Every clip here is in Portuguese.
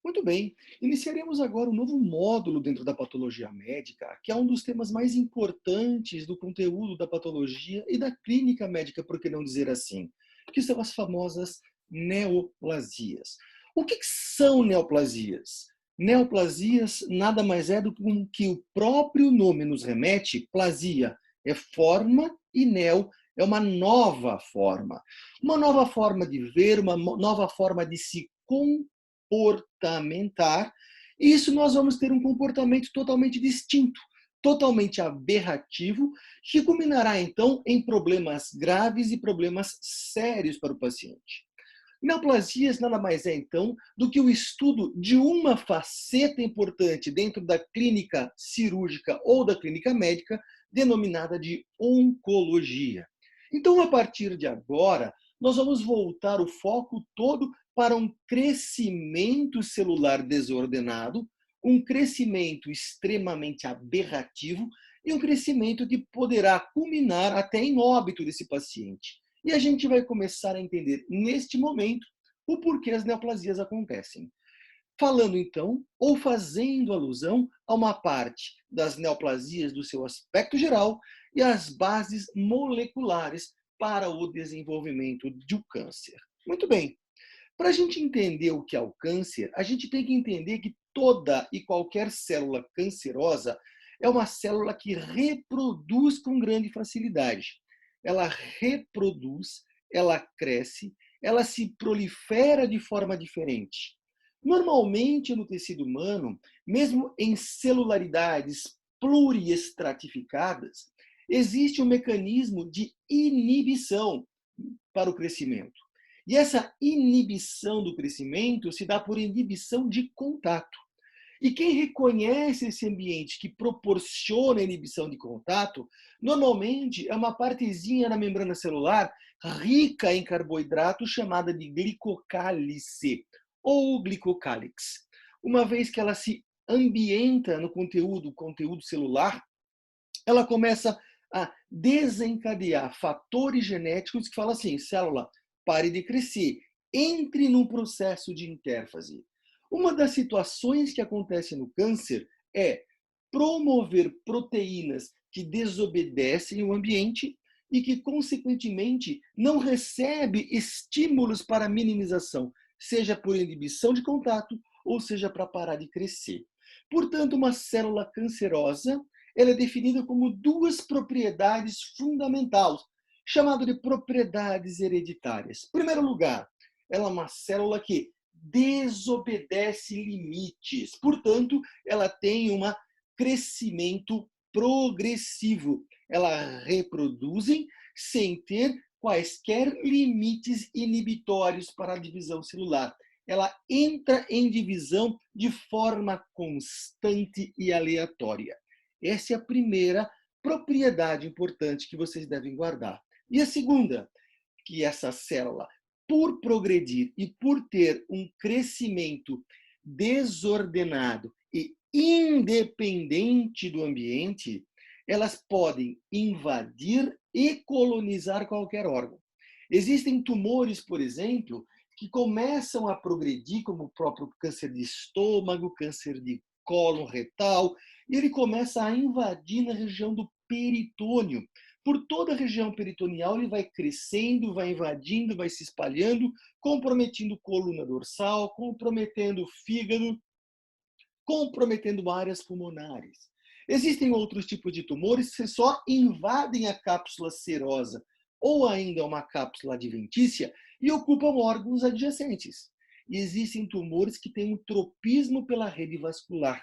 Muito bem, iniciaremos agora um novo módulo dentro da patologia médica, que é um dos temas mais importantes do conteúdo da patologia e da clínica médica, por que não dizer assim, que são as famosas neoplasias. O que são neoplasias? Neoplasias nada mais é do que o próprio nome nos remete. Plasia é forma e neo é uma nova forma. Uma nova forma de ver, uma nova forma de se comportamentar, e isso nós vamos ter um comportamento totalmente distinto, totalmente aberrativo, que culminará então em problemas graves e problemas sérios para o paciente. Neoplasias nada mais é então do que o estudo de uma faceta importante dentro da clínica cirúrgica ou da clínica médica, denominada de oncologia. Então, a partir de agora, nós vamos voltar o foco todo para um crescimento celular desordenado, um crescimento extremamente aberrativo e um crescimento que poderá culminar até em óbito desse paciente. E a gente vai começar a entender neste momento o porquê as neoplasias acontecem. Falando então, ou fazendo alusão a uma parte das neoplasias do seu aspecto geral e as bases moleculares para o desenvolvimento do câncer. Muito bem, para a gente entender o que é o câncer, a gente tem que entender que toda e qualquer célula cancerosa é uma célula que reproduz com grande facilidade. Ela reproduz, ela cresce, ela se prolifera de forma diferente. Normalmente, no tecido humano, mesmo em celularidades pluriestratificadas, existe um mecanismo de inibição para o crescimento. E essa inibição do crescimento se dá por inibição de contato. E quem reconhece esse ambiente que proporciona a inibição de contato, normalmente é uma partezinha na membrana celular rica em carboidrato chamada de glicocálice ou glicocálix. Uma vez que ela se ambienta no conteúdo celular, ela começa a desencadear fatores genéticos que falam assim: célula, pare de crescer, entre num processo de intérfase. Uma das situações que acontece no câncer é promover proteínas que desobedecem o ambiente e que, consequentemente, não recebe estímulos para minimização, seja por inibição de contato ou seja para parar de crescer. Portanto, uma célula cancerosa ela é definida como duas propriedades fundamentais, chamado de propriedades hereditárias. Em primeiro lugar, ela é uma célula que desobedece limites, portanto, ela tem um crescimento progressivo. Ela reproduzem sem ter quaisquer limites inibitórios para a divisão celular. Ela entra em divisão de forma constante e aleatória. Essa é a primeira propriedade importante que vocês devem guardar. E a segunda, que essa célula, por progredir e por ter um crescimento desordenado e independente do ambiente, elas podem invadir e colonizar qualquer órgão. Existem tumores, por exemplo, que começam a progredir, como o próprio câncer de estômago, câncer de cólon retal, e ele começa a invadir na região do peritônio. Por toda a região peritoneal, ele vai crescendo, vai invadindo, vai se espalhando, comprometendo coluna dorsal, comprometendo fígado, comprometendo áreas pulmonares. Existem outros tipos de tumores que só invadem a cápsula serosa ou ainda uma cápsula adventícia e ocupam órgãos adjacentes. E existem tumores que têm um tropismo pela rede vascular,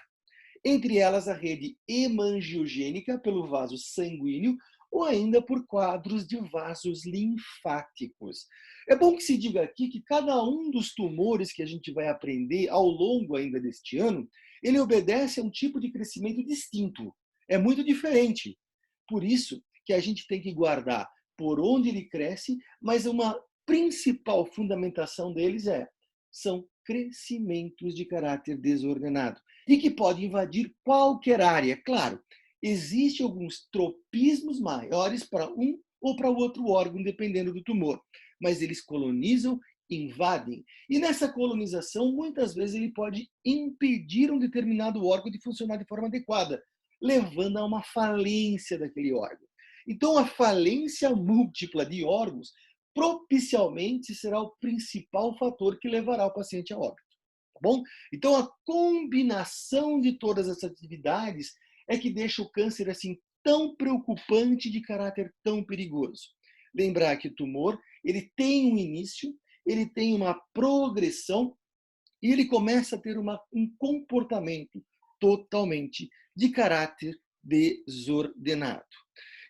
entre elas a rede hemangiogênica pelo vaso sanguíneo ou ainda por quadros de vasos linfáticos. É bom que se diga aqui que cada um dos tumores que a gente vai aprender ao longo ainda deste ano, ele obedece a um tipo de crescimento distinto. É muito diferente. Por isso que a gente tem que guardar por onde ele cresce, mas uma principal fundamentação deles são crescimentos de caráter desordenado e que pode invadir qualquer área. Claro, existem alguns tropismos maiores para um ou para o outro órgão, dependendo do tumor, mas eles colonizam invadem. E nessa colonização, muitas vezes ele pode impedir um determinado órgão de funcionar de forma adequada, levando a uma falência daquele órgão. Então, a falência múltipla de órgãos propicialmente será o principal fator que levará o paciente a óbito. Tá bom? Então, a combinação de todas essas atividades é que deixa o câncer assim tão preocupante, de caráter tão perigoso. Lembrar que o tumor, ele tem um início, ele tem uma progressão e ele começa a ter um comportamento totalmente de caráter desordenado.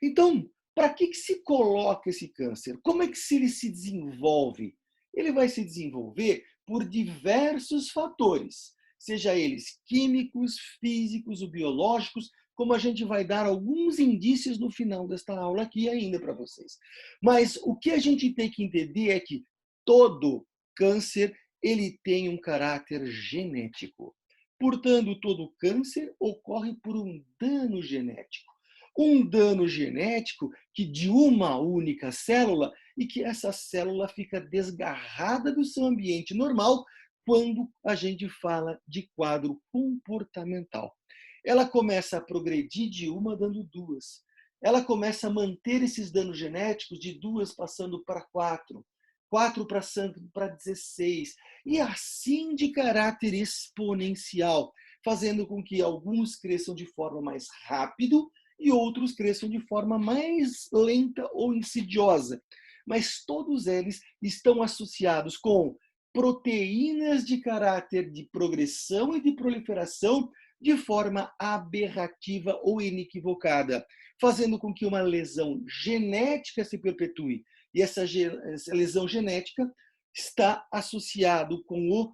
Então, para que se coloca esse câncer? Como é que ele se desenvolve? Ele vai se desenvolver por diversos fatores, seja eles químicos, físicos ou biológicos, como a gente vai dar alguns indícios no final desta aula aqui ainda para vocês. Mas o que a gente tem que entender é que todo câncer ele tem um caráter genético. Portanto, todo câncer ocorre por um dano genético. Um dano genético que de uma única célula e que essa célula fica desgarrada do seu ambiente normal quando a gente fala de quadro comportamental. Ela começa a progredir de uma dando duas. Ela começa a manter esses danos genéticos de duas passando para quatro, quatro para 16, e assim de caráter exponencial, fazendo com que alguns cresçam de forma mais rápida e outros cresçam de forma mais lenta ou insidiosa. Mas todos eles estão associados com proteínas de caráter de progressão e de proliferação de forma aberrativa ou inequivocada, fazendo com que uma lesão genética se perpetue. E essa lesão genética está associado com o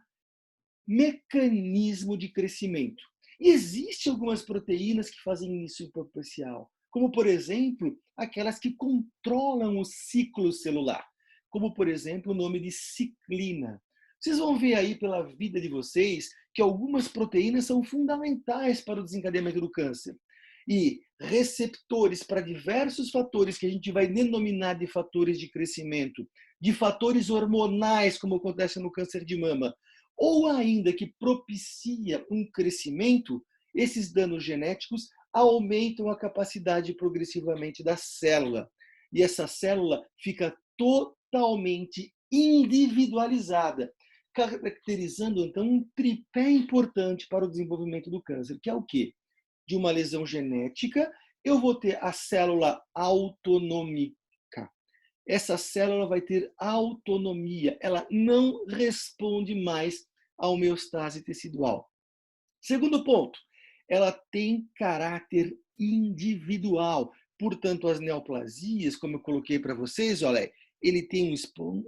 mecanismo de crescimento. E existem algumas proteínas que fazem isso em especial, como, por exemplo, aquelas que controlam o ciclo celular, como, por exemplo, o nome de ciclina. Vocês vão ver aí pela vida de vocês que algumas proteínas são fundamentais para o desencadeamento do câncer. E receptores para diversos fatores que a gente vai denominar de fatores de crescimento, de fatores hormonais, como acontece no câncer de mama, ou ainda que propicia um crescimento, esses danos genéticos aumentam a capacidade progressivamente da célula. E essa célula fica totalmente individualizada, caracterizando então um tripé importante para o desenvolvimento do câncer, que é o quê? De uma lesão genética, eu vou ter a célula autonômica. Essa célula vai ter autonomia, ela não responde mais à homeostase tecidual. Segundo ponto, ela tem caráter individual. Portanto, as neoplasias, como eu coloquei para vocês, olha, ele tem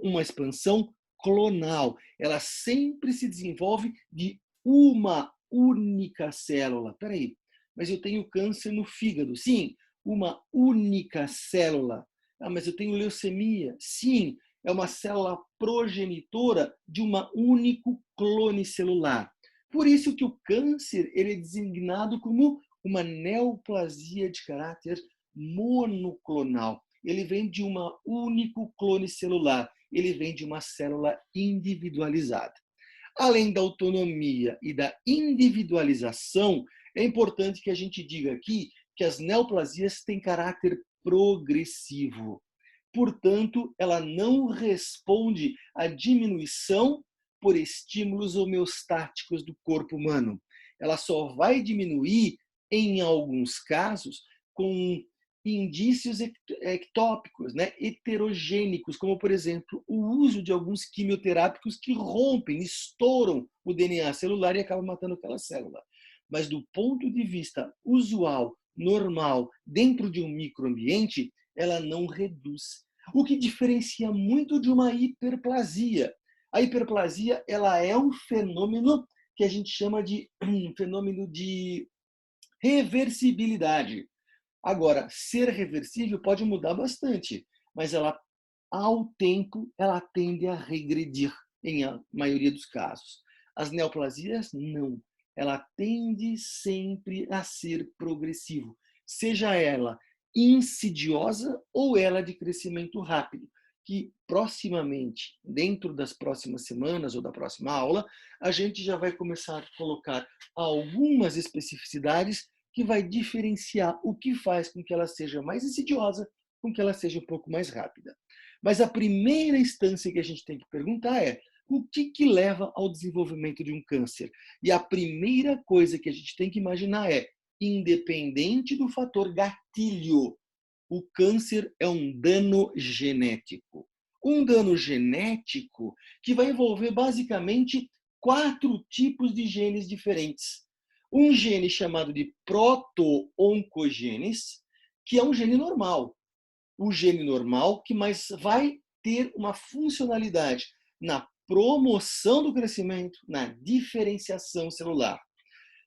uma expansão clonal. Ela sempre se desenvolve de uma única célula. Espera aí, mas eu tenho câncer no fígado. Sim, uma única célula. Ah, mas eu tenho leucemia. Sim, é uma célula progenitora de um único clone celular. Por isso que o câncer ele é designado como uma neoplasia de caráter monoclonal. Ele vem de um único clone celular. Ele vem de uma célula individualizada. Além da autonomia e da individualização, é importante que a gente diga aqui que as neoplasias têm caráter progressivo. Portanto, ela não responde à diminuição por estímulos homeostáticos do corpo humano. Ela só vai diminuir, em alguns casos, com indícios ectópicos, né, heterogênicos, como, por exemplo, o uso de alguns quimioterápicos que rompem, estouram o DNA celular e acabam matando aquela célula. Mas do ponto de vista usual, normal, dentro de um microambiente, ela não reduz. O que diferencia muito de uma hiperplasia. A hiperplasia ela é um fenômeno que a gente chama de fenômeno de reversibilidade. Agora, ser reversível pode mudar bastante, mas ela, ao tempo, ela tende a regredir, em a maioria dos casos. As neoplasias, não. Ela tende sempre a ser progressivo, seja ela insidiosa ou ela de crescimento rápido. que proximamente, dentro das próximas semanas ou da próxima aula, a gente já vai começar a colocar algumas especificidades que vai diferenciar o que faz com que ela seja mais insidiosa, com que ela seja um pouco mais rápida. Mas a primeira instância que a gente tem que perguntar é: o que leva ao desenvolvimento de um câncer? E a primeira coisa que a gente tem que imaginar é: independente do fator gatilho, o câncer é um dano genético. Um dano genético que vai envolver basicamente 4 tipos de genes diferentes. Um gene chamado de proto-oncogenes, que é um gene normal. O gene normal que mais vai ter uma funcionalidade na promoção do crescimento, na diferenciação celular.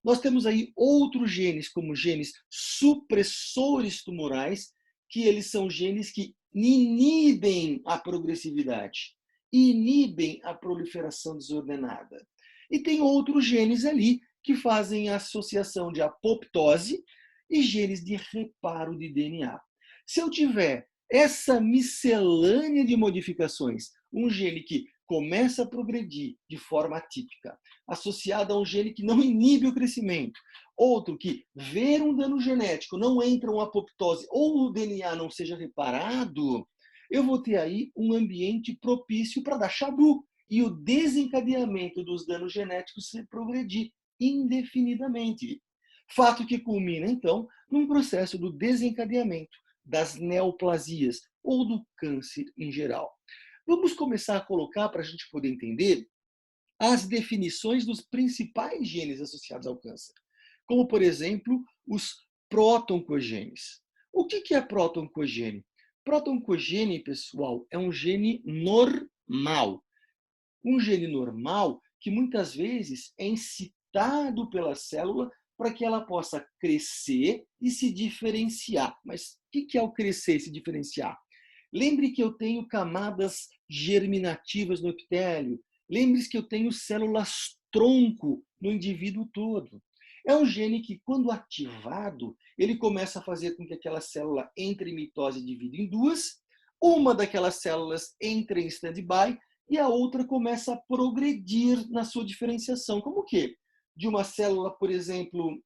Nós temos aí outros genes, como genes supressores tumorais, que eles são genes que inibem a progressividade, inibem a proliferação desordenada. E tem outros genes ali que fazem a associação de apoptose e genes de reparo de DNA. Se eu tiver essa miscelânea de modificações, um gene que começa a progredir de forma atípica, associado a um gene que não inibe o crescimento, outro que ver um dano genético, não entra uma apoptose ou o DNA não seja reparado, eu vou ter aí um ambiente propício para dar chabu e o desencadeamento dos danos genéticos se progredir indefinidamente. Fato que culmina, então, num processo do desencadeamento das neoplasias ou do câncer em geral. Vamos começar a colocar, para a gente poder entender, as definições dos principais genes associados ao câncer, como, por exemplo, os proto-oncogenes. O que é proto-oncogene? Proto-oncogene, pessoal, é um gene normal. Um gene normal que muitas vezes é incitado pela célula para que ela possa crescer e se diferenciar. Mas o que é o crescer e se diferenciar? Lembre que eu tenho camadas germinativas no epitélio. Lembre-se que eu tenho células tronco no indivíduo todo. É um gene que, quando ativado, ele começa a fazer com que aquela célula entre em mitose e divida em duas. Uma daquelas células entra em stand-by e a outra começa a progredir na sua diferenciação. Como o quê? De uma célula, por exemplo,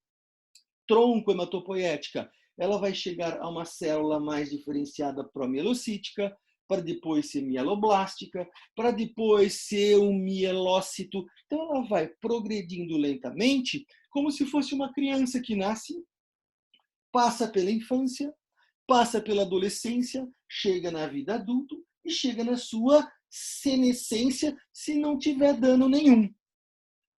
tronco hematopoética, ela vai chegar a uma célula mais diferenciada promielocítica, para depois ser mieloblástica, para depois ser um mielócito. Então, ela vai progredindo lentamente, como se fosse uma criança que nasce, passa pela infância, passa pela adolescência, chega na vida adulta e chega na sua senescência, se não tiver dano nenhum.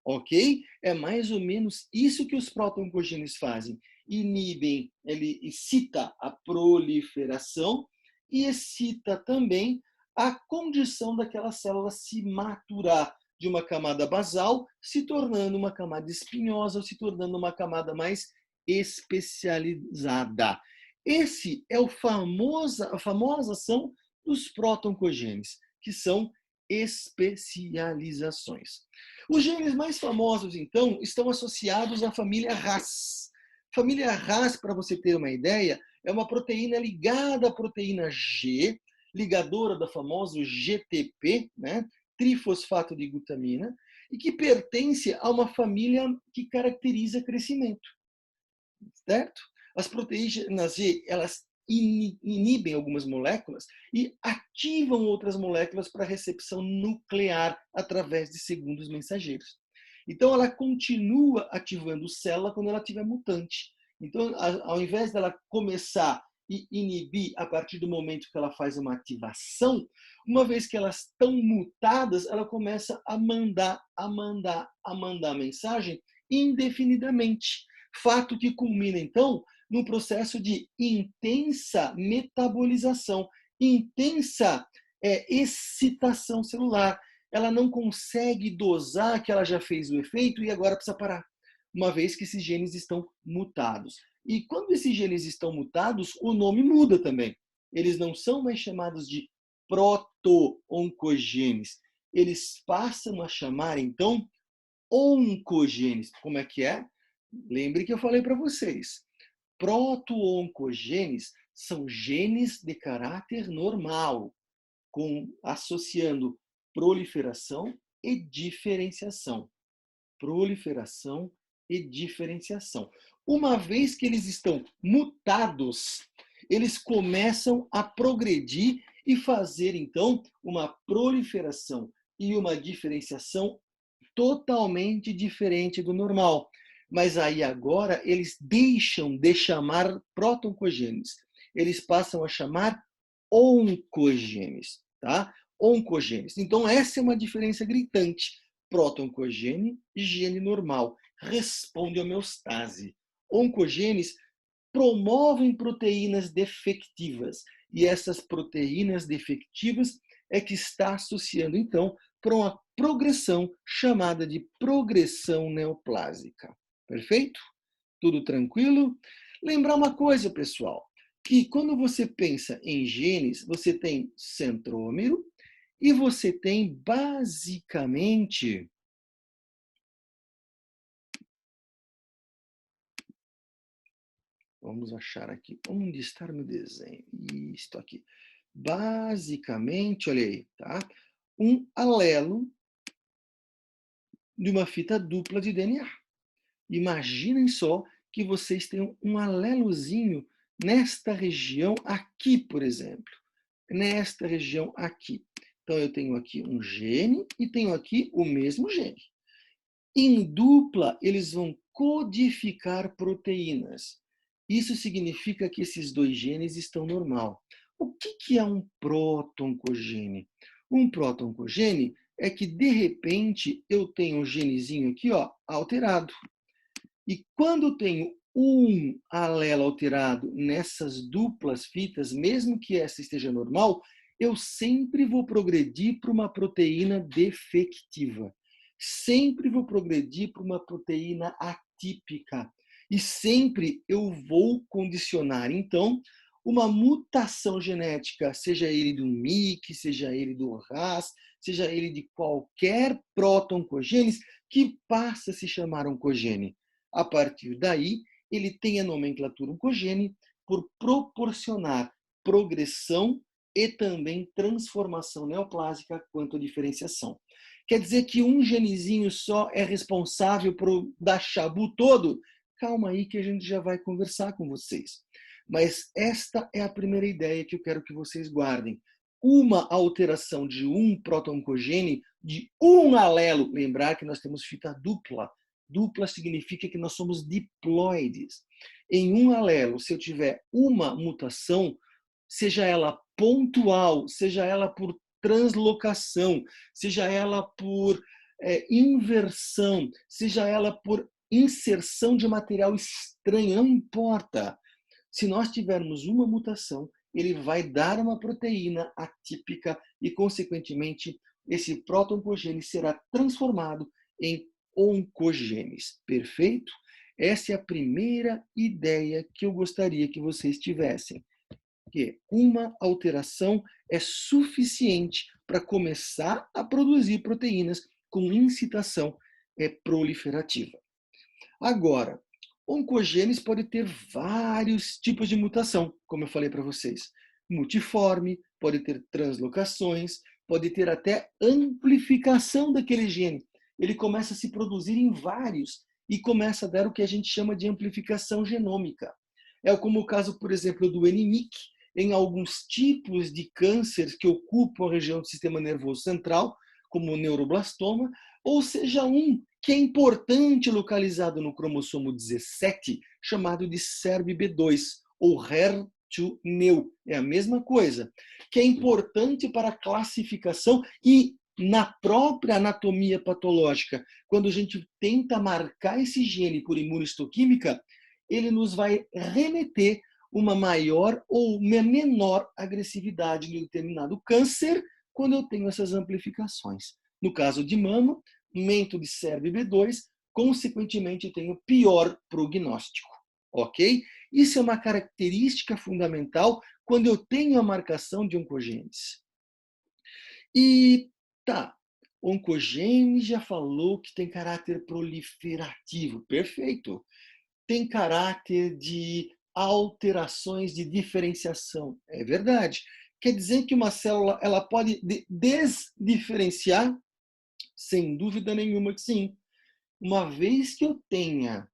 Ok? É mais ou menos isso que os proto-oncogenes fazem. Inibem, ele excita a proliferação e excita também a condição daquela célula se maturar de uma camada basal, se tornando uma camada espinhosa ou se tornando uma camada mais especializada. Esse é a famosa ação dos proto-oncogenes, que são especializações. Os genes mais famosos, então, estão associados à família RAS. Família RAS, para você ter uma ideia, é uma proteína ligada à proteína G, ligadora da famosa GTP, né? Trifosfato de glutamina, e que pertence a uma família que caracteriza crescimento, certo? As proteínas G, elas inibem algumas moléculas e ativam outras moléculas para recepção nuclear através de segundos mensageiros. Então, ela continua ativando célula quando ela tiver mutante. Então, ao invés dela começar e inibir a partir do momento que ela faz uma ativação, uma vez que elas estão mutadas, ela começa a mandar mensagem indefinidamente. Fato que culmina, então, num processo de intensa metabolização, intensa excitação celular. Ela não consegue dosar que ela já fez o efeito e agora precisa parar, uma vez que esses genes estão mutados. E quando esses genes estão mutados, o nome muda também. Eles não são mais chamados de proto-oncogenes. Eles passam a chamar, então, oncogenes. Como é que é? Lembre que eu falei para vocês. Proto-oncogenes são genes de caráter normal. associando proliferação e diferenciação. Proliferação e diferenciação. Uma vez que eles estão mutados, eles começam a progredir e fazer, então, uma proliferação e uma diferenciação totalmente diferente do normal. Mas aí agora eles deixam de chamar próton-cogenes. Eles passam a chamar oncogenes, tá? Oncogenes. Então essa é uma diferença gritante. Próton-cogene e gene normal. Responde à homeostase. Oncogenes promovem proteínas defectivas. E essas proteínas defectivas é que está associando, então, para uma progressão chamada de progressão neoplásica. Perfeito? Tudo tranquilo? Lembrar uma coisa, pessoal, que quando você pensa em genes, você tem centrômero e você tem basicamente... Vamos achar aqui. Onde está meu desenho? Isto aqui. Basicamente, olha aí, tá? Um alelo de uma fita dupla de DNA. Imaginem só que vocês tenham um alelozinho nesta região aqui, por exemplo. Nesta região aqui. Então, eu tenho aqui um gene e tenho aqui o mesmo gene. Em dupla, eles vão codificar proteínas. Isso significa que esses dois genes estão normal. O que é um próton-cogene? Um próton-cogene é que, de repente, eu tenho um genezinho aqui, ó, alterado. E quando eu tenho um alelo alterado nessas duplas fitas, mesmo que essa esteja normal, eu sempre vou progredir para uma proteína defectiva. Sempre vou progredir para uma proteína atípica. E sempre eu vou condicionar, então, uma mutação genética, seja ele do MYC, seja ele do RAS, seja ele de qualquer próton-cogênese, que passa a se chamar oncogene. A partir daí, ele tem a nomenclatura oncogene por proporcionar progressão e também transformação neoplásica quanto à diferenciação. Quer dizer que um genezinho só é responsável por dar chabu todo? Calma aí que a gente já vai conversar com vocês. Mas esta é a primeira ideia que eu quero que vocês guardem. Uma alteração de um proto-oncogene, de um alelo, lembrar que nós temos fita dupla. Dupla significa que nós somos diploides. Em um alelo, se eu tiver uma mutação, seja ela pontual, seja ela por translocação, seja ela por inversão, seja ela por inserção de material estranho, não importa. Se nós tivermos uma mutação, ele vai dar uma proteína atípica e, consequentemente, esse proto-oncogene será transformado em oncogenes. Perfeito? Essa é a primeira ideia que eu gostaria que vocês tivessem. Que uma alteração é suficiente para começar a produzir proteínas com incitação proliferativa. Agora, oncogenes pode ter vários tipos de mutação, como eu falei para vocês. Multiforme, pode ter translocações, pode ter até amplificação daquele gene. Ele começa a se produzir em vários e começa a dar o que a gente chama de amplificação genômica. É como o caso, por exemplo, do NMYC, em alguns tipos de cânceres que ocupam a região do sistema nervoso central, como o neuroblastoma, ou seja, um que é importante localizado no cromossomo 17, chamado de SERPB2, ou HER2-neu. É a mesma coisa, que é importante para a classificação e na própria anatomia patológica. Quando a gente tenta marcar esse gene por imunistoquímica, ele nos vai remeter uma maior ou uma menor agressividade de determinado câncer quando eu tenho essas amplificações. No caso de mama, aumento de SERPB2, consequentemente tenho pior prognóstico, ok? Isso é uma característica fundamental quando eu tenho a marcação de oncogenes. E tá, oncogene já falou que tem caráter proliferativo, perfeito. Tem caráter de alterações de diferenciação, é verdade. quer dizer que uma célula ela pode desdiferenciar? Sem dúvida nenhuma que sim. Uma vez que eu tenha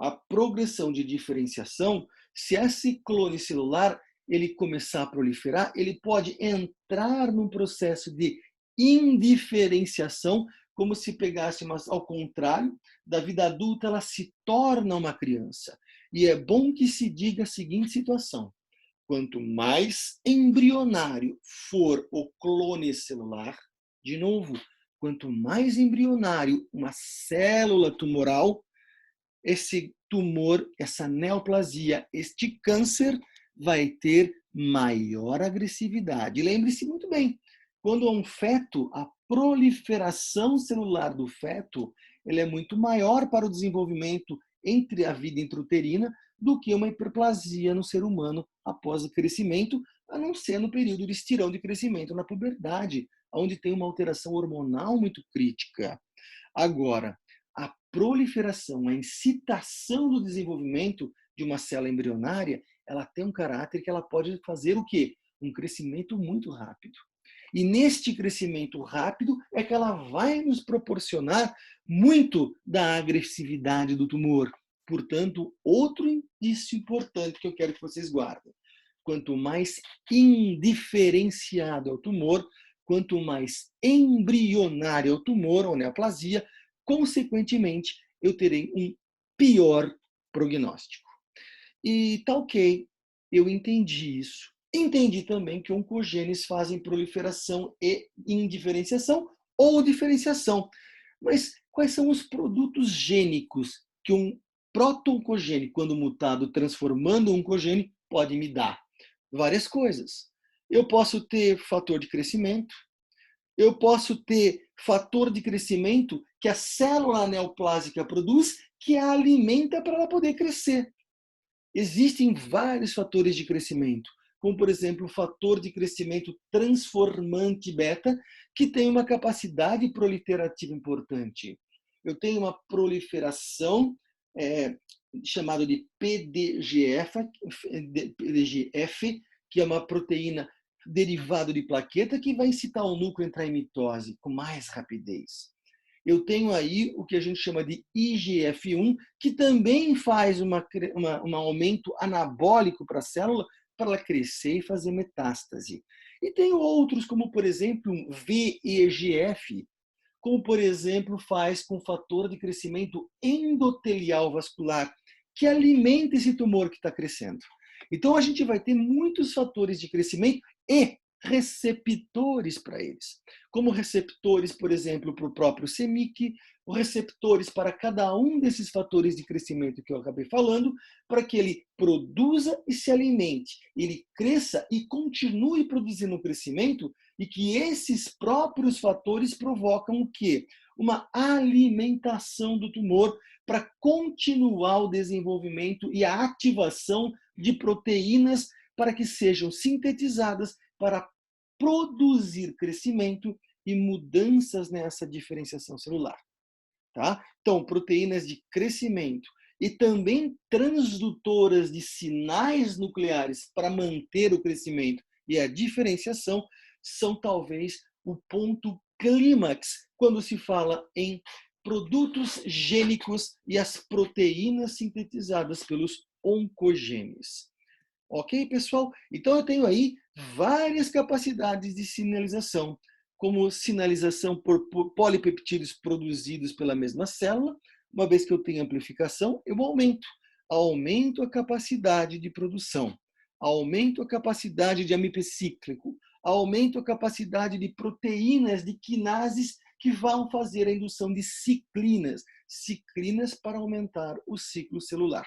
a progressão de diferenciação, se esse clone celular ele começar a proliferar, ele pode entrar num processo de indiferenciação, como se pegasse, mas ao contrário, da vida adulta ela se torna uma criança. E é bom que se diga a seguinte situação: quanto mais embrionário for o clone celular, de novo, quanto mais embrionário uma célula tumoral, esse tumor, essa neoplasia, este câncer vai ter maior agressividade. Lembre-se muito bem, quando há um feto, a proliferação celular do feto ele é muito maior para o desenvolvimento entre a vida intrauterina do que uma hiperplasia no ser humano após o crescimento, a não ser no período de estirão de crescimento na puberdade, onde tem uma alteração hormonal muito crítica. Agora, a proliferação, a incitação do desenvolvimento de uma célula embrionária, ela tem um caráter que ela pode fazer o quê? Um crescimento muito rápido. E neste crescimento rápido é que ela vai nos proporcionar muito da agressividade do tumor. Portanto, outro indício importante que eu quero que vocês guardem. Quanto mais indiferenciado é o tumor, quanto mais embrionário é o tumor ou neoplasia, consequentemente, eu terei um pior prognóstico. E tá ok, eu entendi isso. Entendi também que oncogenes fazem proliferação e indiferenciação ou diferenciação. Mas quais são os produtos gênicos que um proto-oncogene, quando mutado, transformando um oncogene, pode me dar? Várias coisas. Eu posso ter fator de crescimento, eu posso ter fator de crescimento que a célula neoplásica produz, que a alimenta para ela poder crescer. Existem vários fatores de crescimento, como, por exemplo, o fator de crescimento transformante beta, que tem uma capacidade proliferativa importante. Eu tenho uma proliferação chamada de PDGF, que é uma proteína derivada de plaqueta que vai incitar o núcleo a entrar em mitose com mais rapidez. Eu tenho aí o que a gente chama de IGF-1, que também faz um aumento anabólico para a célula, para ela crescer e fazer metástase. E tem outros, como por exemplo um VEGF, como por exemplo faz com fator de crescimento endotelial vascular, que alimenta esse tumor que está crescendo. Então a gente vai ter muitos fatores de crescimento e receptores para eles, como receptores, por exemplo, para o próprio CEMIC, receptores para cada um desses fatores de crescimento que eu acabei falando, para que ele produza e se alimente, ele cresça e continue produzindo crescimento, e que esses próprios fatores provocam o quê? Uma alimentação do tumor para continuar o desenvolvimento e a ativação de proteínas para que sejam sintetizadas para produzir crescimento e mudanças nessa diferenciação celular. Tá? Então, proteínas de crescimento e também transdutoras de sinais nucleares para manter o crescimento e a diferenciação são talvez o ponto clímax quando se fala em produtos gênicos e as proteínas sintetizadas pelos oncogenes. Ok, pessoal? Então eu tenho aí várias capacidades de sinalização, como sinalização por polipeptídeos produzidos pela mesma célula. Uma vez que eu tenho amplificação, eu aumento a capacidade de produção, aumento a capacidade de amipecíclico, aumento a capacidade de proteínas de quinases que vão fazer a indução de ciclinas para aumentar o ciclo celular.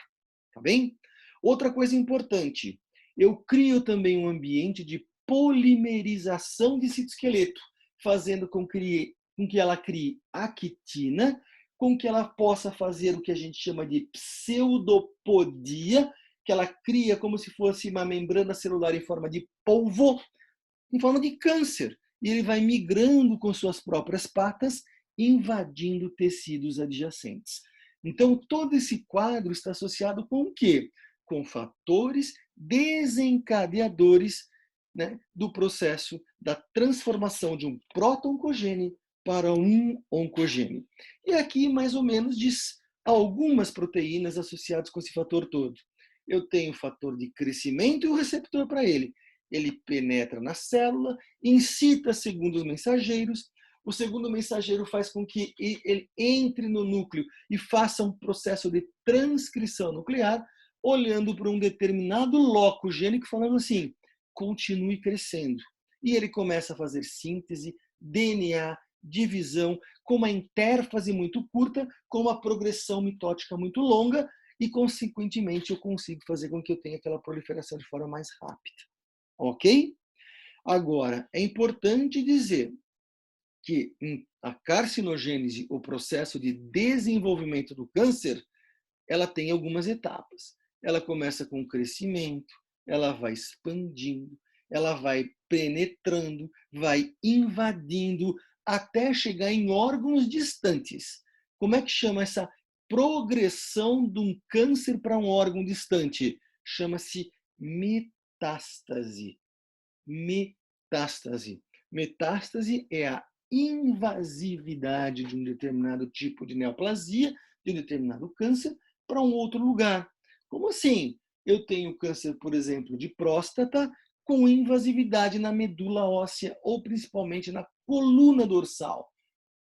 Tá bem? Outra coisa importante, eu crio também um ambiente de polimerização de citoesqueleto, fazendo com que ela crie actina, com que ela possa fazer o que a gente chama de pseudopodia, que ela cria como se fosse uma membrana celular em forma de polvo, em forma de câncer. E ele vai migrando com suas próprias patas, invadindo tecidos adjacentes. Então, todo esse quadro está associado com o quê? Com fatores desencadeadores né, do processo da transformação de um proto-oncogene para um oncogene. E aqui, mais ou menos, diz algumas proteínas associadas com esse fator todo. Eu tenho o fator de crescimento e o receptor para ele. Ele penetra na célula, incita segundos mensageiros, o segundo mensageiro faz com que ele entre no núcleo e faça um processo de transcrição nuclear, olhando para um determinado loco gênico, falando assim, continue crescendo. E ele começa a fazer síntese, DNA, divisão, com uma interfase muito curta, com uma progressão mitótica muito longa, e, consequentemente, eu consigo fazer com que eu tenha aquela proliferação de forma mais rápida. Ok? Agora, é importante dizer que a carcinogênese, o processo de desenvolvimento do câncer, ela tem algumas etapas. Ela começa com o crescimento, ela vai expandindo, ela vai penetrando, vai invadindo, até chegar em órgãos distantes. Como é que chama essa progressão de um câncer para um órgão distante? Chama-se metástase. Metástase. Metástase é a invasividade de um determinado tipo de neoplasia, de um determinado câncer, para um outro lugar. Como assim? Eu tenho câncer, por exemplo, de próstata, com invasividade na medula óssea, ou principalmente na coluna dorsal.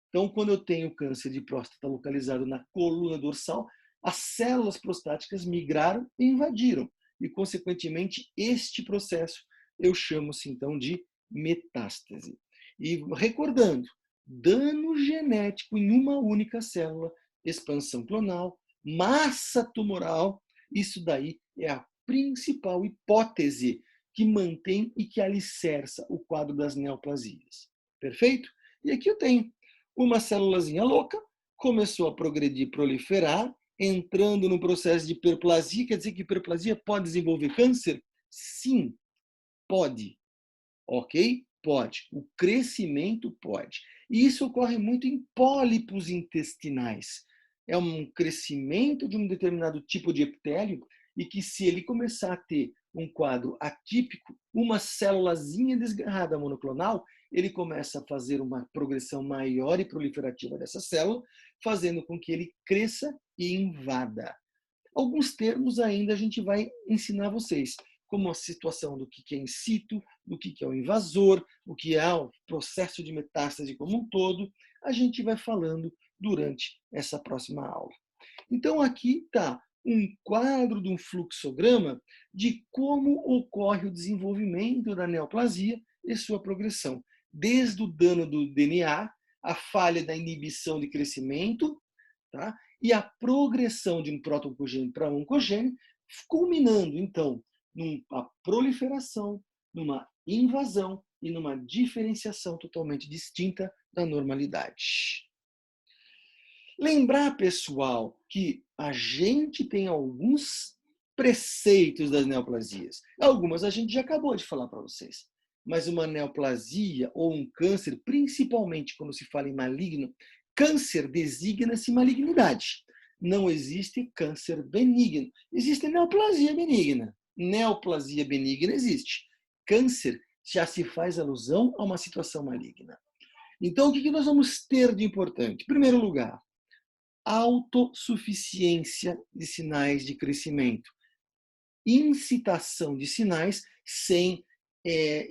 Então, quando eu tenho câncer de próstata localizado na coluna dorsal, as células prostáticas migraram e invadiram. E, consequentemente, este processo eu chamo-se, então, de metástase. E recordando, dano genético em uma única célula, expansão clonal, massa tumoral, isso daí é a principal hipótese que mantém e que alicerça o quadro das neoplasias. Perfeito? E aqui eu tenho uma célulazinha louca, começou a progredir, proliferar, entrando no processo de hiperplasia. Quer dizer que hiperplasia pode desenvolver câncer? Sim, pode. Ok? Pode. O crescimento pode. E isso ocorre muito em pólipos intestinais. É um crescimento de um determinado tipo de epitélio e que, se ele começar a ter um quadro atípico, uma célulazinha desgarrada monoclonal, ele começa a fazer uma progressão maior e proliferativa dessa célula, fazendo com que ele cresça e invada. Alguns termos ainda a gente vai ensinar vocês, como a situação do que é in situ, do que é o invasor, o que é o processo de metástase como um todo, a gente vai falando durante essa próxima aula. Então, aqui está um quadro de um fluxograma de como ocorre o desenvolvimento da neoplasia e sua progressão, desde o dano do DNA, a falha da inibição de crescimento, tá? E a progressão de um proto-oncogênio para um oncogênio, culminando, então, numa proliferação, numa invasão e numa diferenciação totalmente distinta da normalidade. Lembrar, pessoal, que a gente tem alguns preceitos das neoplasias. Algumas a gente já acabou de falar para vocês. Mas uma neoplasia ou um câncer, principalmente quando se fala em maligno, câncer designa-se malignidade. Não existe câncer benigno. Existe neoplasia benigna. Neoplasia benigna existe. Câncer já se faz alusão a uma situação maligna. Então, o que nós vamos ter de importante? Em primeiro lugar, autossuficiência de sinais de crescimento. Incitação de sinais sem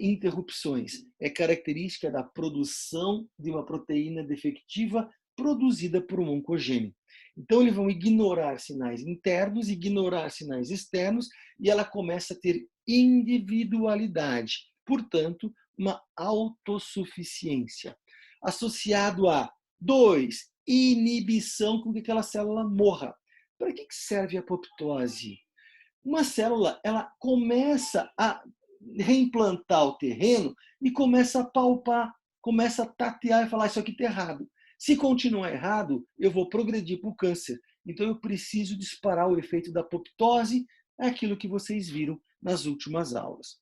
interrupções. É característica da produção de uma proteína defectiva produzida por um oncogênio. Então, eles vão ignorar sinais internos, ignorar sinais externos, e ela começa a ter individualidade. Portanto, uma autossuficiência. Associado a 2, inibição com que aquela célula morra. Para que serve a apoptose? Uma célula, ela começa a reimplantar o terreno e começa a palpar, começa a tatear e falar, isso aqui está errado. Se continuar errado, eu vou progredir para o câncer. Então, eu preciso disparar o efeito da apoptose, aquilo que vocês viram nas últimas aulas.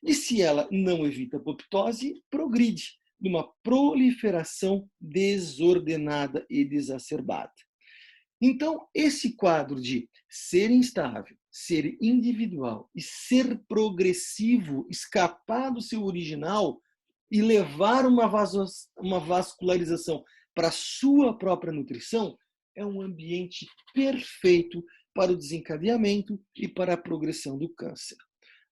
E se ela não evita a apoptose, progride numa proliferação desordenada e desacerbada. Então, esse quadro de ser instável, ser individual e ser progressivo, escapar do seu original e levar uma vascularização para a sua própria nutrição, é um ambiente perfeito para o desencadeamento e para a progressão do câncer.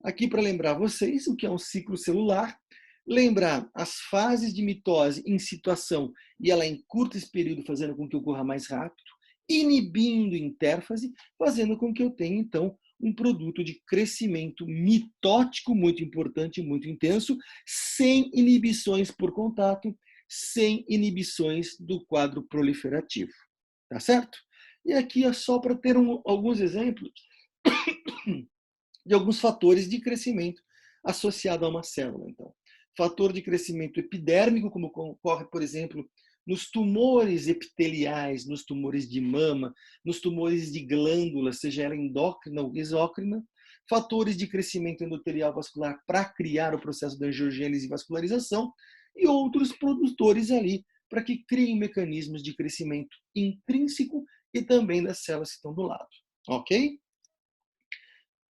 Aqui para lembrar vocês o que é um ciclo celular, lembrar as fases de mitose em situação e ela encurta esse período, fazendo com que ocorra mais rápido, inibindo intérfase, fazendo com que eu tenha, então, um produto de crescimento mitótico muito importante e muito intenso, sem inibições por contato, sem inibições do quadro proliferativo. Tá certo? E aqui é só para ter alguns exemplos de alguns fatores de crescimento associado a uma célula. Então, fator de crescimento epidérmico, como ocorre, por exemplo, nos tumores epiteliais, nos tumores de mama, nos tumores de glândula, seja ela endócrina ou exócrina, fatores de crescimento endotelial vascular para criar o processo da angiogênese e vascularização, e outros produtores ali para que criem mecanismos de crescimento intrínseco e também das células que estão do lado. Ok?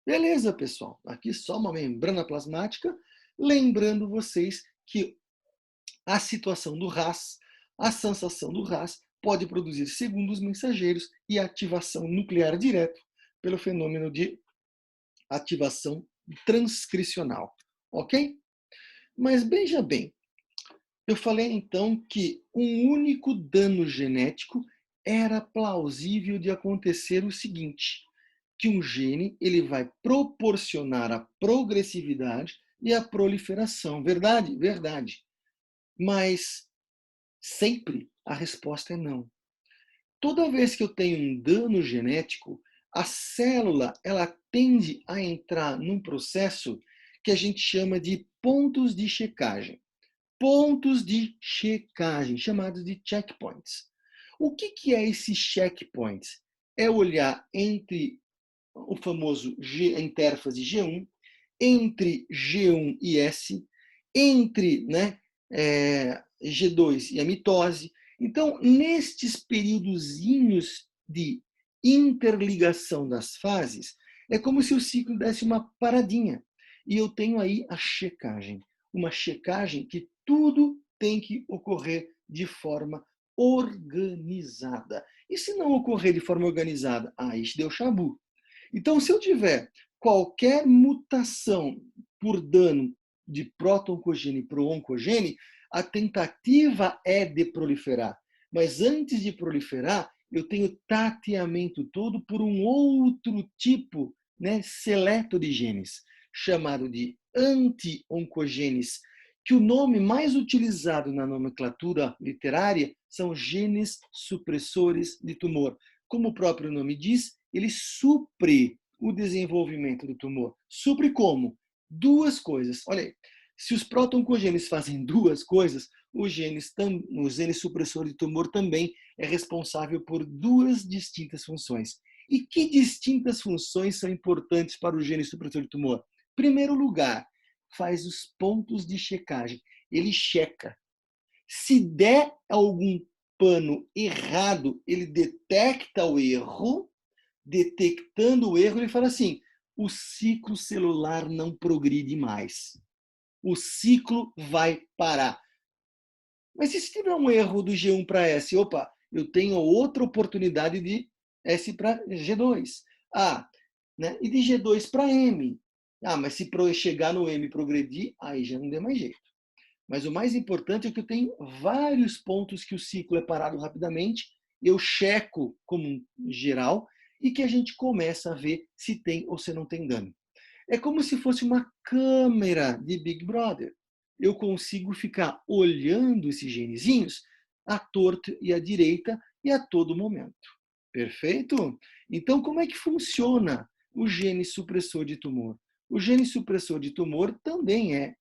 Beleza, pessoal. Aqui só uma membrana plasmática, lembrando vocês que a situação do RAS, a sensação do RAS, pode produzir segundos mensageiros e ativação nuclear direta pelo fenômeno de ativação transcricional. Ok? Mas veja bem, eu falei então que um único dano genético era plausível de acontecer o seguinte, que um gene ele vai proporcionar a progressividade e a proliferação. Verdade? Verdade. Mas sempre a resposta é não. Toda vez que eu tenho um dano genético, a célula ela tende a entrar num processo que a gente chama de pontos de checagem. Pontos de checagem, chamados de checkpoints. O que é esse checkpoints? É olhar entre o famoso a intérfase G1, entre G1 e S, entre G2 e a mitose. Então, nestes períodozinhos de interligação das fases, é como se o ciclo desse uma paradinha. E eu tenho aí a checagem. Uma checagem que tudo tem que ocorrer de forma organizada. E se não ocorrer de forma organizada, aí deu chabu. Então, se eu tiver qualquer mutação por dano de proto-oncogene para o oncogene, a tentativa é de proliferar. Mas antes de proliferar, eu tenho tateamento todo por um outro tipo seleto de genes, chamado de anti-oncogenes, que o nome mais utilizado na nomenclatura literária são genes supressores de tumor. Como o próprio nome diz, ele supre o desenvolvimento do tumor. Supre como? Duas coisas. Olha aí, se os proto-oncogenes fazem duas coisas, o gene supressor de tumor também é responsável por duas distintas funções. E que distintas funções são importantes para o gene supressor de tumor? Em primeiro lugar, faz os pontos de checagem. Ele checa. Se der algum pano errado, ele detecta o erro. Detectando o erro, ele fala assim: o ciclo celular não progride mais. O ciclo vai parar. Mas e se tiver um erro do G1 para S? Opa, eu tenho outra oportunidade de S para G2. E de G2 para M. Mas se chegar no M e progredir, aí já não deu mais jeito. Mas o mais importante é que eu tenho vários pontos que o ciclo é parado rapidamente, eu checo como geral, e que a gente começa a ver se tem ou se não tem dano. É como se fosse uma câmera de Big Brother. Eu consigo ficar olhando esses genezinhos à torta e à direita e a todo momento. Perfeito? Então, como é que funciona o gene supressor de tumor? O gene supressor de tumor também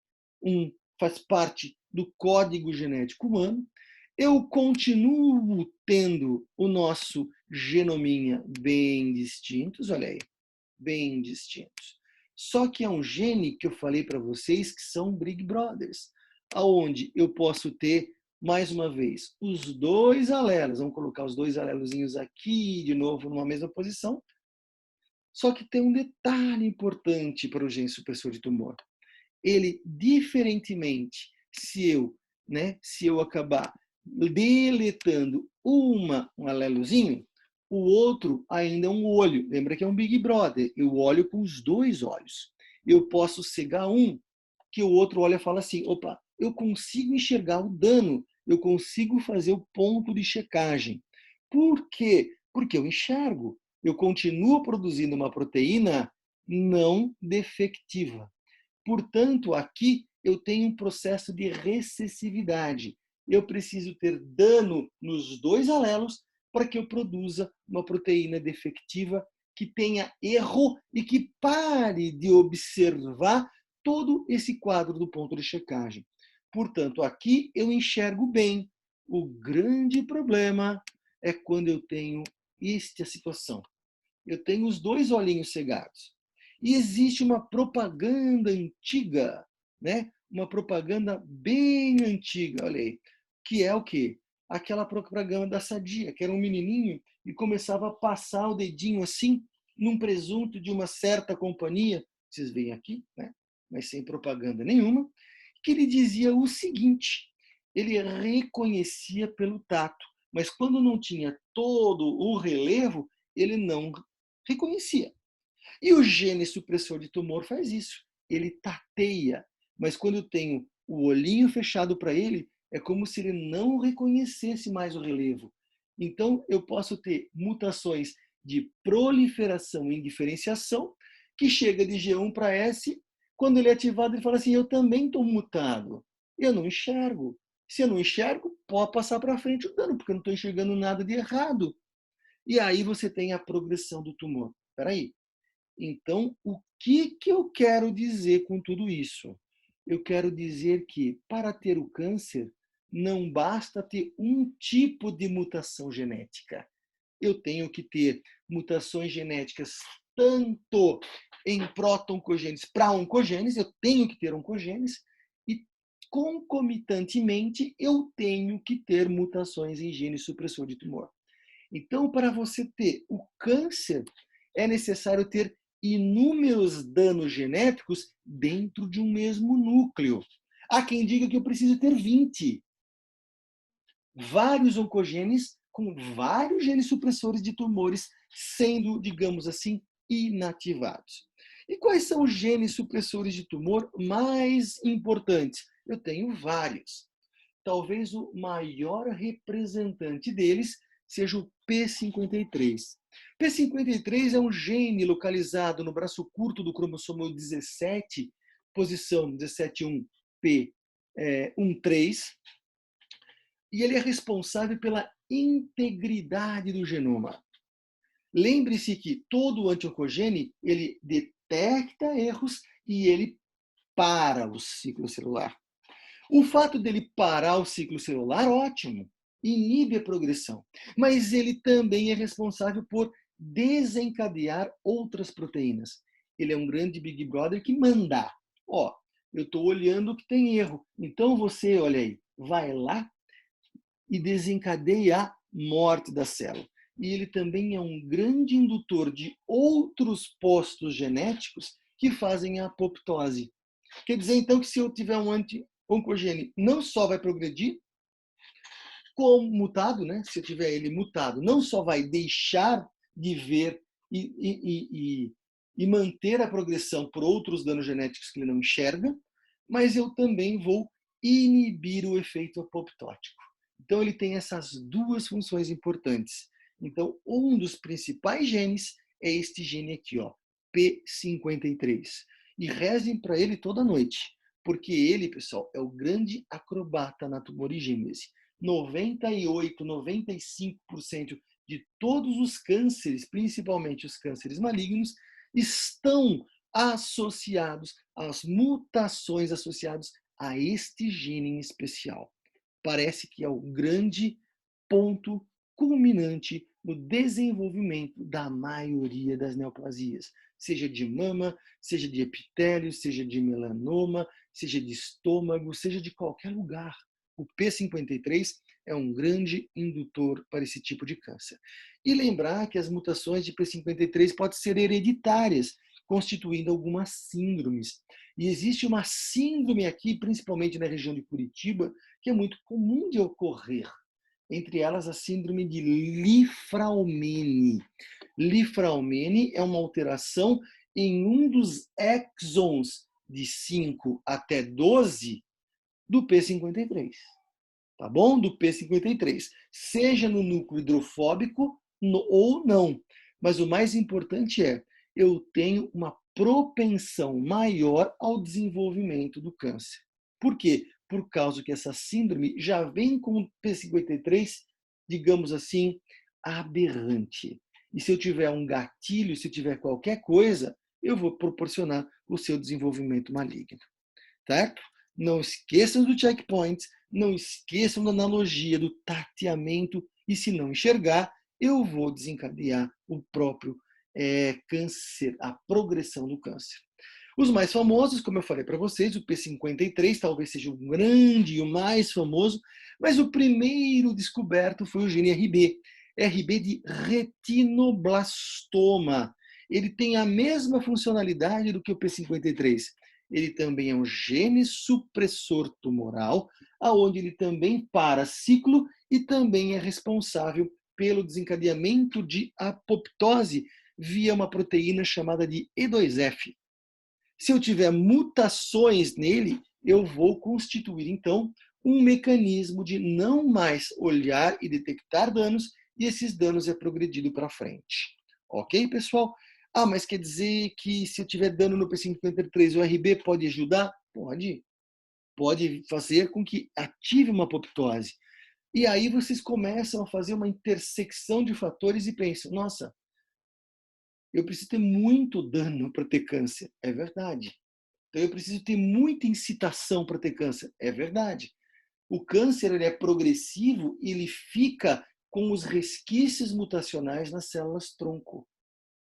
faz parte do código genético humano. Eu continuo tendo o nosso genominha bem distintos, olha aí, bem distintos. Só que é um gene que eu falei para vocês que são Big Brothers, aonde eu posso ter mais uma vez, os dois alelos, vamos colocar os dois alelozinhos aqui, de novo, numa mesma posição, só que tem um detalhe importante para o gene supressor de tumor. Ele, diferentemente, se eu acabar deletando um alelozinho, o outro ainda é um olho. Lembra que é um Big Brother. Eu olho com os dois olhos. Eu posso cegar um, que o outro olha e fala assim, opa, eu consigo enxergar o dano, eu consigo fazer o ponto de checagem. Por quê? Porque eu enxergo. Eu continuo produzindo uma proteína não defectiva. Portanto, aqui eu tenho um processo de recessividade. Eu preciso ter dano nos dois alelos para que eu produza uma proteína defectiva que tenha erro e que pare de observar todo esse quadro do ponto de checagem. Portanto, aqui eu enxergo bem. O grande problema é quando eu tenho esta situação. Eu tenho os dois olhinhos cegados. E existe uma propaganda antiga, né? Uma propaganda bem antiga, olha aí, que é o quê? Aquela propaganda da Sadia, que era um menininho e começava a passar o dedinho assim num presunto de uma certa companhia, vocês veem aqui, né? Mas sem propaganda nenhuma, que ele dizia o seguinte, ele reconhecia pelo tato, mas quando não tinha todo o relevo, ele não reconhecia. E o gene supressor de tumor faz isso. Ele tateia, mas quando eu tenho o olhinho fechado para ele, é como se ele não reconhecesse mais o relevo. Então, eu posso ter mutações de proliferação e indiferenciação, que chega de G1 para S, quando ele é ativado, ele fala assim, eu também estou mutado. Eu não enxergo. Se eu não enxergo, pode passar para frente o dano, porque eu não estou enxergando nada de errado. E aí você tem a progressão do tumor. Espera aí. Então, o que eu quero dizer com tudo isso? Eu quero dizer que, para ter o câncer, não basta ter um tipo de mutação genética. Eu tenho que ter mutações genéticas tanto em proto-oncogenes para oncogenes, eu tenho que ter oncogenes, e concomitantemente eu tenho que ter mutações em gene supressor de tumor. Então, para você ter o câncer, é necessário ter inúmeros danos genéticos dentro de um mesmo núcleo. Há quem diga que eu preciso ter 20. Vários oncogenes com vários genes supressores de tumores sendo, digamos assim, inativados. E quais são os genes supressores de tumor mais importantes? Eu tenho vários. Talvez o maior representante deles seja o P53. P53 é um gene localizado no braço curto do cromossomo 17, posição 17,1P13, e ele é responsável pela integridade do genoma. Lembre-se que todo anti-oncogene, ele detecta erros e ele para o ciclo celular. O fato dele parar o ciclo celular, ótimo, inibe a progressão. Mas ele também é responsável por desencadear outras proteínas. Ele é um grande Big Brother que manda. Ó, eu estou olhando que tem erro. Então você, olha aí, vai lá e desencadeia a morte da célula. E ele também é um grande indutor de outros postos genéticos que fazem a apoptose. Quer dizer, então, que se eu tiver um anti-oncogene, não só vai progredir, como mutado, né? Se eu tiver ele mutado, não só vai deixar de ver e manter a progressão por outros danos genéticos que ele não enxerga, mas eu também vou inibir o efeito apoptótico. Então, ele tem essas duas funções importantes. Então, um dos principais genes é este gene aqui, ó, P53. E rezem para ele toda noite, porque ele, pessoal, é o grande acrobata na tumorigênese. 98, 95% de todos os cânceres, principalmente os cânceres malignos, estão associados às mutações associadas a este gene em especial. Parece que é o grande ponto culminante no desenvolvimento da maioria das neoplasias, seja de mama, seja de epitélio, seja de melanoma, seja de estômago, seja de qualquer lugar. o P53 é um grande indutor para esse tipo de câncer. E lembrar que as mutações de P53 podem ser hereditárias, constituindo algumas síndromes. E existe uma síndrome aqui, principalmente na região de Curitiba, que é muito comum de ocorrer. Entre elas, a síndrome de Li-Fraumeni. Li-Fraumeni é uma alteração em um dos exons de 5 até 12 do P53, tá bom? Do P53, seja no núcleo hidrofóbico ou não. Mas o mais importante é, eu tenho uma propensão maior ao desenvolvimento do câncer. Por quê? Por causa que essa síndrome já vem com o P53, digamos assim, aberrante. E se eu tiver um gatilho, se eu tiver qualquer coisa, eu vou proporcionar o seu desenvolvimento maligno, certo? Não esqueçam do checkpoint, não esqueçam da analogia do tateamento, e se não enxergar, eu vou desencadear o próprio câncer, a progressão do câncer. Os mais famosos, como eu falei para vocês, o P53 talvez seja o grande e o mais famoso, mas o primeiro descoberto foi o gene RB, RB de retinoblastoma. Ele tem a mesma funcionalidade do que o P53. Ele também é um gene supressor tumoral, aonde ele também para ciclo e também é responsável pelo desencadeamento de apoptose via uma proteína chamada de E2F. Se eu tiver mutações nele, eu vou constituir, então, um mecanismo de não mais olhar e detectar danos, e esses danos é progredido para frente. Ok, pessoal? Ah, mas quer dizer que se eu tiver dano no P53, o RB pode ajudar? Pode. Pode fazer com que ative uma apoptose. E aí vocês começam a fazer uma intersecção de fatores e pensam, nossa, eu preciso ter muito dano para ter câncer. É verdade. Então eu preciso ter muita incitação para ter câncer. É verdade. O câncer ele é progressivo e ele fica com os resquícios mutacionais nas células tronco.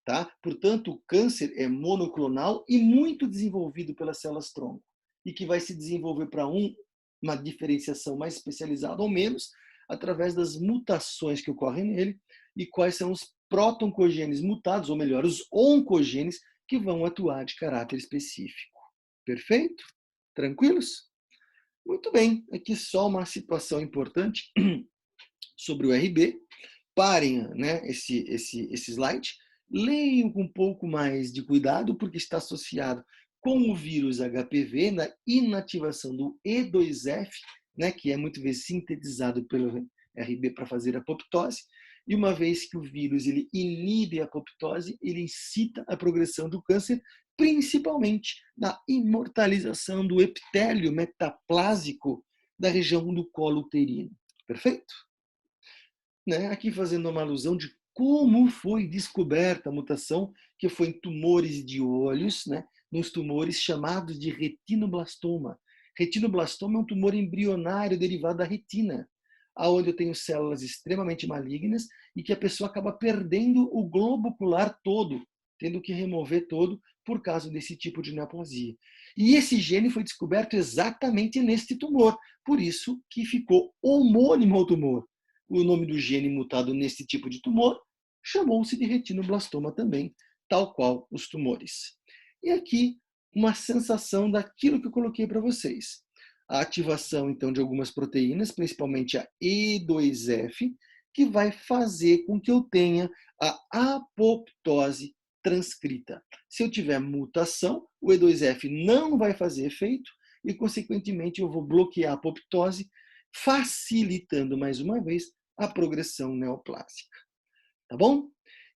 Tá? Portanto, o câncer é monoclonal e muito desenvolvido pelas células tronco. E que vai se desenvolver para uma diferenciação mais especializada ou menos, através das mutações que ocorrem nele e quais são os protoncogenes mutados, ou melhor, os oncogenes que vão atuar de caráter específico. Perfeito? Tranquilos? Muito bem, aqui só uma situação importante sobre o RB. Parem, né, esse slide, leiam com um pouco mais de cuidado, porque está associado com o vírus HPV, na inativação do E2F, né, que é muitas vezes sintetizado pelo RB para fazer a apoptose, e uma vez que o vírus ele inibe a apoptose, ele incita a progressão do câncer, principalmente na imortalização do epitélio metaplásico da região do colo uterino. Perfeito? Né? Aqui fazendo uma alusão de como foi descoberta a mutação, que foi em tumores de olhos, né? Nos tumores chamados de retinoblastoma. Retinoblastoma é um tumor embrionário derivado da retina, aonde eu tenho células extremamente malignas e que a pessoa acaba perdendo o globo ocular todo, tendo que remover todo por causa desse tipo de neoplasia. E esse gene foi descoberto exatamente neste tumor, por isso que ficou homônimo ao tumor. O nome do gene mutado nesse tipo de tumor chamou-se de retinoblastoma também, tal qual os tumores. E aqui uma sensação daquilo que eu coloquei para vocês. A ativação, então, de algumas proteínas, principalmente a E2F, que vai fazer com que eu tenha a apoptose transcrita. Se eu tiver mutação, o E2F não vai fazer efeito e, consequentemente, eu vou bloquear a apoptose, facilitando, mais uma vez, a progressão neoplásica. Tá bom?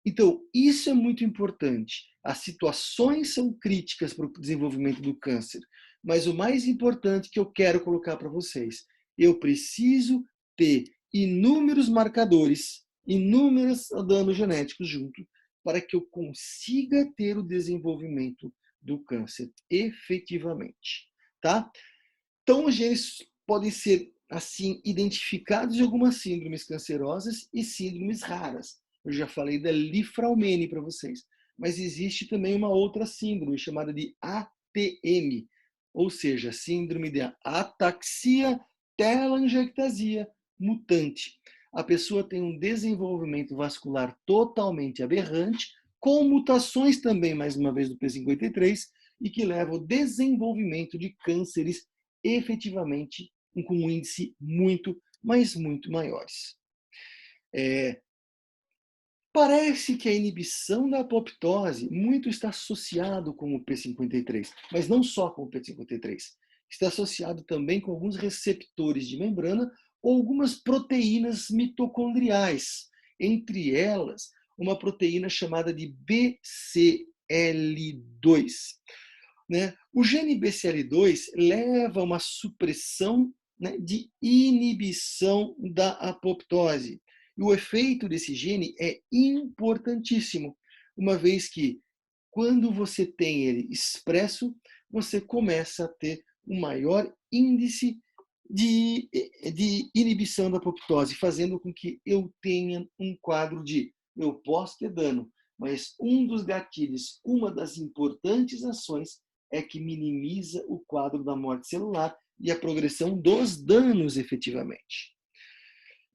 Então, isso é muito importante. As situações são críticas para o desenvolvimento do câncer, mas o mais importante que eu quero colocar para vocês, eu preciso ter inúmeros marcadores, inúmeros danos genéticos junto, para que eu consiga ter o desenvolvimento do câncer efetivamente, tá? Então, os genes podem ser assim identificados em algumas síndromes cancerosas e síndromes raras. Eu já falei da Li-Fraumeni para vocês, mas existe também uma outra síndrome chamada de ATM, ou seja, síndrome de ataxia telangiectasia mutante. A pessoa tem um desenvolvimento vascular totalmente aberrante, com mutações também, mais uma vez, do P53, e que leva ao desenvolvimento de cânceres efetivamente com um índice muito, mas muito maiores. Parece que a inibição da apoptose muito está associado com o P53, mas não só com o P53. Está associado também com alguns receptores de membrana ou algumas proteínas mitocondriais, entre elas uma proteína chamada de BCL2. O gene BCL2 leva a uma supressão de inibição da apoptose. E o efeito desse gene é importantíssimo, uma vez que, quando você tem ele expresso, você começa a ter um maior índice de inibição da apoptose, fazendo com que eu tenha um quadro de eu posso ter dano, mas um dos gatilhos, uma das importantes ações é que minimiza o quadro da morte celular e a progressão dos danos efetivamente.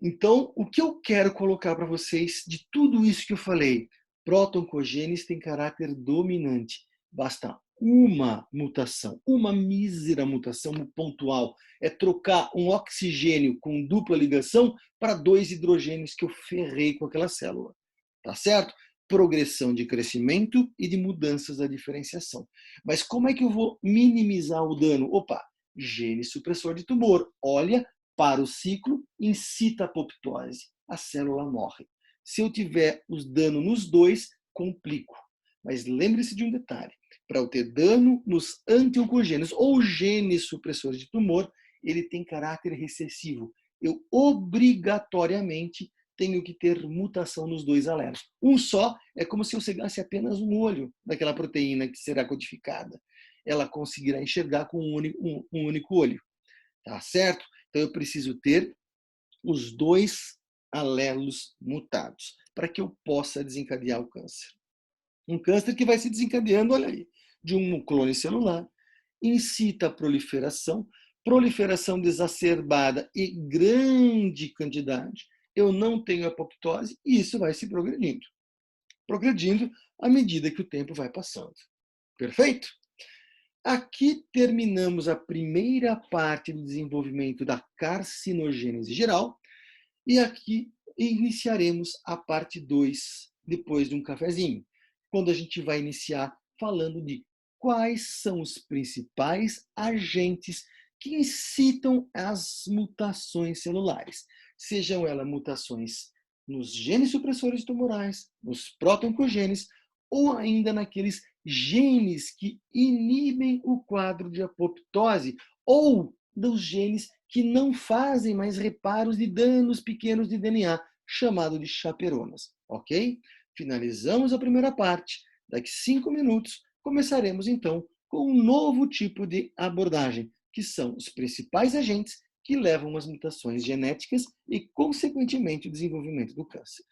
Então, o que eu quero colocar para vocês de tudo isso que eu falei? Proto-oncogenes tem caráter dominante. Basta uma mutação, uma mísera mutação pontual. É trocar um oxigênio com dupla ligação para 2 hidrogênios que eu ferrei com aquela célula. Tá certo? Progressão de crescimento e de mudanças da diferenciação. Mas como é que eu vou minimizar o dano? Opa, gene supressor de tumor. Olha, para o ciclo, incita a apoptose. A célula morre. Se eu tiver os danos nos dois, complico. Mas lembre-se de um detalhe. Para eu ter dano nos anti-oncogênios ou genes supressores de tumor, ele tem caráter recessivo. Eu obrigatoriamente tenho que ter mutação nos 2 alelos. Um só é como se eu cegasse apenas um olho daquela proteína que será codificada. Ela conseguirá enxergar com um único olho. Tá certo? Então eu preciso ter os 2 alelos mutados para que eu possa desencadear o câncer. Um câncer que vai se desencadeando, olha aí, de um clone celular, incita a proliferação desacerbada e grande quantidade. Eu não tenho apoptose e isso vai se progredindo à medida que o tempo vai passando. Perfeito? Aqui terminamos a primeira parte do desenvolvimento da carcinogênese geral e aqui iniciaremos a parte 2 depois de um cafezinho, quando a gente vai iniciar falando de quais são os principais agentes que incitam as mutações celulares, sejam elas mutações nos genes supressores tumorais, nos proto-oncogenes ou ainda naqueles genes que inibem o quadro de apoptose ou dos genes que não fazem mais reparos de danos pequenos de DNA, chamado de chaperonas, ok? Finalizamos a primeira parte. Daqui 5 minutos, começaremos então com um novo tipo de abordagem, que são os principais agentes que levam às mutações genéticas e, consequentemente, o desenvolvimento do câncer.